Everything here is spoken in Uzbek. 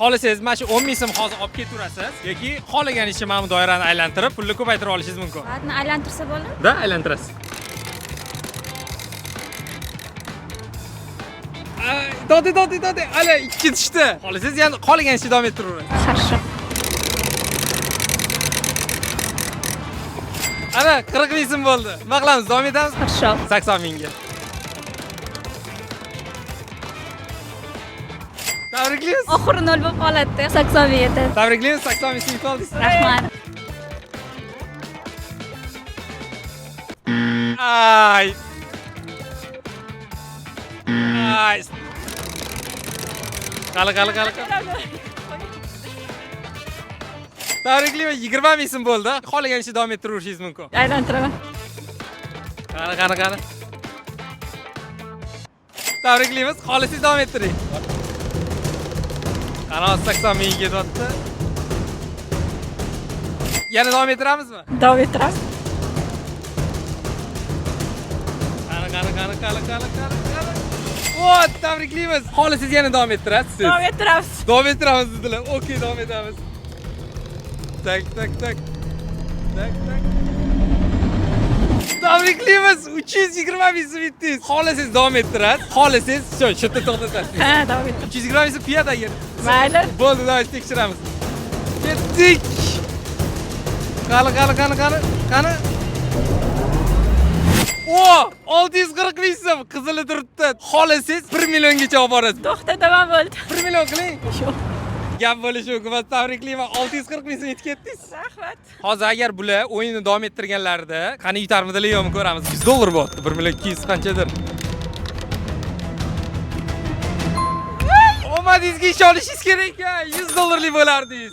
Xohlasangiz mana shu 10 ming so'm hozir olib ketaverasiz yoki xohlaganischa mana bu doirani aylantirib, pulni ko'paytira olishingiz mumkin. Soatni aylantirsa bo'ladimi? Da, aylantirasiz. Dodi, ala ikki tushdi. Xohlasangiz yana xohlaganischa davom ettiraverasiz. Qarshi. Ana 40 ming so'm bo'ldi. Nima qilamiz? Davom etamiz? Qarshi. 80 mingga. Tabriklaymiz. Oxiri 0 bo'lib qoladi. 80 ming yetadi. Tabriklaymiz, 80 ming so'm oldingiz. Rahmat. Ay. Ay. Qala. Tabriklayman, 20 ming so'm bo'ldi. Xohlaganischa davom ettiraverishingiz mumkin. Aylantiraman. Qani. Tabriklaymiz, xohlasangiz davom ettiring. Qani 80 ming ketyapti. Yana davom ettiramizmi? Davom ettiramiz. Qani. O, tabriklaymiz. Xohlasangiz yana davom ettirasiz. Davom ettiramiz. Davom ettiramiz dedilar. Okey, davom etamiz. Tak. Tabriklaymiz. 320 ming so'm yetdingiz. Xohlasangiz davom ettirasiz. Xohlasangiz shu yerda to'xtatasiz. Ha, davom ettiramiz. 320 ming so'm piyada yer. Mayli. Bo'ldi, davom tekshiramiz. Ketdik. Qani. O, 640 ming so'm qizili turibdi. Xohlasangiz 1 milliongacha olib borasiz. To'xtataman bo'ldi. 1 million qiling. Shu. Gap bo'lishi mumkin. Men tabriklayman. 640 ming so'm yetib ketdingiz. Rahmat. Hozir agar bular o'yinni davom ettirganlarida qani yutarmidilar yo'qmi ko'ramiz. 100 dollar bo'pti. 1 million 200 qanchadir. Omadingizga ishonishingiz kerak-a. 100 dollarlik bo'lardingiz.